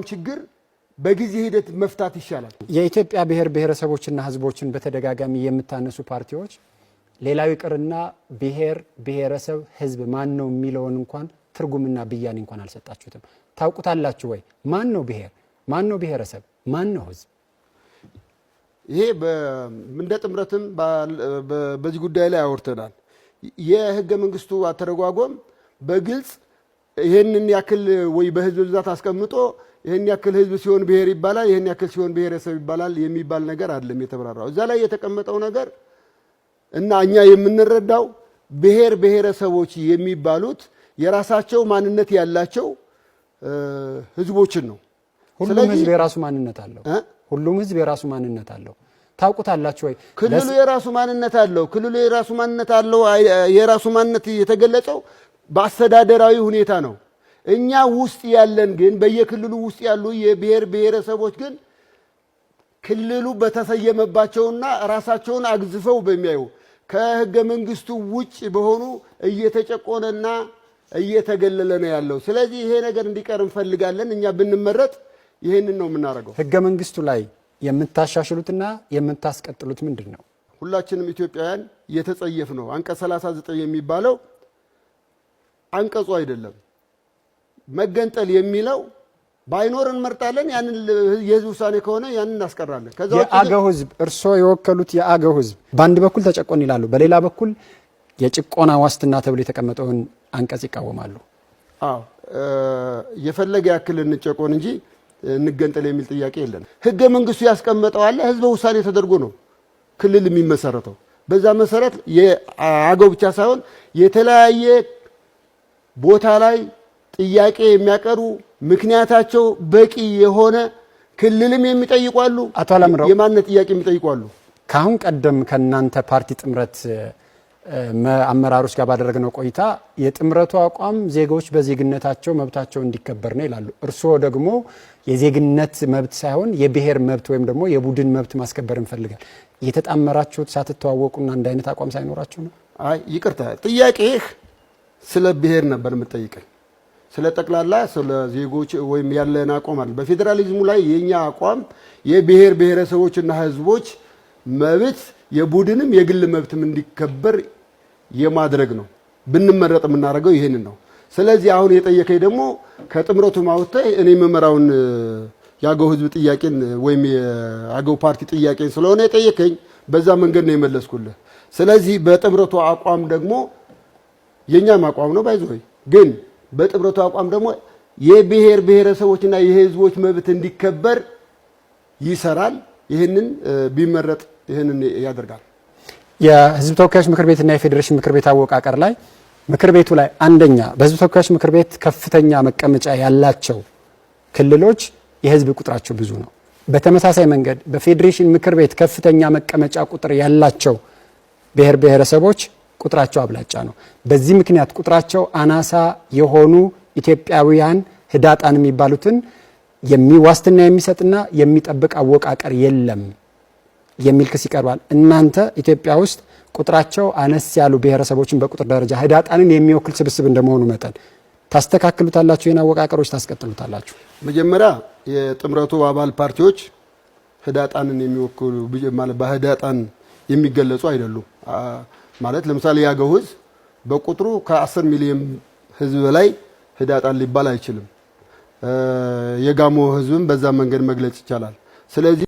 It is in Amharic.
ችግር በጊዜ ሂደት መፍታት ይሻላል። የኢትዮጵያ ብሔር ብሔረሰቦችና ህዝቦችን በተደጋጋሚ የምታነሱ ፓርቲዎች ሌላው ይቅርና ብሔር ብሔረሰብ ህዝብ ማን ነው የሚለውን እንኳን ትርጉምና ብያኔ እንኳን አልሰጣችሁትም። ታውቁታላችሁ ወይ? ማን ነው ብሔር? ማን ነው ብሔረሰብ? ማን ነው ህዝብ? ይሄ እንደ ጥምረትም በዚህ ጉዳይ ላይ አወርተናል። የህገ መንግስቱ አተረጓጎም በግልጽ ይሄንን ያክል ወይ በህዝብ ብዛት አስቀምጦ ይሄን ያክል ህዝብ ሲሆን ብሔር ይባላል፣ ይሄን ያክል ሲሆን ብሔረሰብ ይባላል የሚባል ነገር አይደለም የተብራራው። እዛ ላይ የተቀመጠው ነገር እና እኛ የምንረዳው ብሔር ብሔረሰቦች የሚባሉት የራሳቸው ማንነት ያላቸው ህዝቦችን ነው። ሁሉም ህዝብ የራሱ ማንነት አለው። ሁሉም ህዝብ የራሱ ማንነት አለው። ታውቁታላችሁ ወይ? ክልሉ የራሱ ማንነት አለው። ክልሉ የራሱ ማንነት አለው። የራሱ ማንነት የተገለጸው በአስተዳደራዊ ሁኔታ ነው። እኛ ውስጥ ያለን ግን በየክልሉ ውስጥ ያሉ የብሔር ብሔረሰቦች ግን ክልሉ በተሰየመባቸውና ራሳቸውን አግዝፈው በሚያዩ ከህገ መንግስቱ ውጭ በሆኑ እየተጨቆነና እየተገለለ ነው ያለው። ስለዚህ ይሄ ነገር እንዲቀር እንፈልጋለን። እኛ ብንመረጥ ይሄንን ነው የምናደርገው። ህገ መንግስቱ ላይ የምታሻሽሉትና የምታስቀጥሉት ምንድነው? ሁላችንም ኢትዮጵያውያን የተጸየፍ ነው። አንቀጽ 39 የሚባለው አንቀጹ አይደለም። መገንጠል የሚለው ባይኖር እንመርጣለን። ያንን የህዝብ ውሳኔ ከሆነ ያንን እናስቀራለን። የአገው ህዝብ እርሶ የወከሉት የአገው ህዝብ በአንድ በኩል ተጨቆን ይላሉ፣ በሌላ በኩል የጭቆና ዋስትና ተብሎ የተቀመጠውን አንቀጽ ይቃወማሉ። አዎ የፈለገ ያክል እንጨቆን እንጂ እንገንጠል የሚል ጥያቄ የለም። ህገ መንግስቱ ያስቀመጠው አለ። ህዝበ ውሳኔ ተደርጎ ነው ክልል የሚመሰረተው። በዛ መሰረት የአገው ብቻ ሳይሆን የተለያየ ቦታ ላይ ጥያቄ የሚያቀርቡ ምክንያታቸው በቂ የሆነ ክልልም የሚጠይቋሉ፣ አቶ አላምረው የማንነት ጥያቄ የሚጠይቋሉ። ካሁን ቀደም ከናንተ ፓርቲ ጥምረት አመራሮች ጋር ባደረግነው ቆይታ የጥምረቱ አቋም ዜጎች በዜግነታቸው መብታቸው እንዲከበር ነው ይላሉ። እርስዎ ደግሞ የዜግነት መብት ሳይሆን የብሔር መብት ወይም ደግሞ የቡድን መብት ማስከበር እንፈልጋለን። የተጣመራችሁት ሳትተዋወቁና አንድ አይነት አቋም ሳይኖራችሁ ነው? አይ ይቅርታ፣ ጥያቄህ ስለ ብሔር ነበር የምትጠይቀኝ። ስለ ጠቅላላ ስለ ዜጎች ወይም ያለን አቋም አለ። በፌደራሊዝሙ ላይ የኛ አቋም የብሔር ብሔረሰቦችና ህዝቦች መብት የቡድንም የግል መብትም እንዲከበር የማድረግ ነው። ብንመረጥ የምናደርገው ይሄንን ነው። ስለዚህ አሁን የጠየቀኝ ደግሞ ከጥምረቱ ማውጣት እኔ መመራውን ያገው ህዝብ ጥያቄን ወይም የአገው ፓርቲ ጥያቄን ስለሆነ የጠየቀኝ በዛ መንገድ ነው የመለስኩልህ። ስለዚህ በጥምረቱ አቋም ደግሞ የኛም አቋም ነው ባይዘይ ግን በጥምረቱ አቋም ደግሞ የብሔር ብሔረሰቦችና የህዝቦች መብት እንዲከበር ይሰራል። ይሄንን ቢመረጥ ይሄንን ያደርጋል። የህዝብ ተወካዮች ምክር ቤትና የፌዴሬሽን ምክር ቤት አወቃቀር ላይ ምክር ቤቱ ላይ አንደኛ በህዝብ ተወካዮች ምክር ቤት ከፍተኛ መቀመጫ ያላቸው ክልሎች የህዝብ ቁጥራቸው ብዙ ነው። በተመሳሳይ መንገድ በፌዴሬሽን ምክር ቤት ከፍተኛ መቀመጫ ቁጥር ያላቸው ብሔር ብሔረሰቦች ቁጥራቸው አብላጫ ነው። በዚህ ምክንያት ቁጥራቸው አናሳ የሆኑ ኢትዮጵያውያን ህዳጣን የሚባሉትን የሚዋስትና የሚሰጥና የሚጠብቅ አወቃቀር የለም የሚል ክስ ይቀርባል። እናንተ ኢትዮጵያ ውስጥ ቁጥራቸው አነስ ያሉ ብሔረሰቦችን በቁጥር ደረጃ ህዳጣንን የሚወክል ስብስብ እንደመሆኑ መጠን ታስተካክሉታላችሁ? የና አወቃቀሮች ታስቀጥሉታላችሁ? መጀመሪያ የጥምረቱ አባል ፓርቲዎች ህዳጣንን የሚወክሉ ማለት በህዳጣን የሚገለጹ አይደሉም። ማለት ለምሳሌ ያገው ህዝብ በቁጥሩ ከ10 ሚሊዮን ህዝብ በላይ ህዳጣን ሊባል አይችልም። የጋሞ ህዝብም በዛ መንገድ መግለጽ ይቻላል። ስለዚህ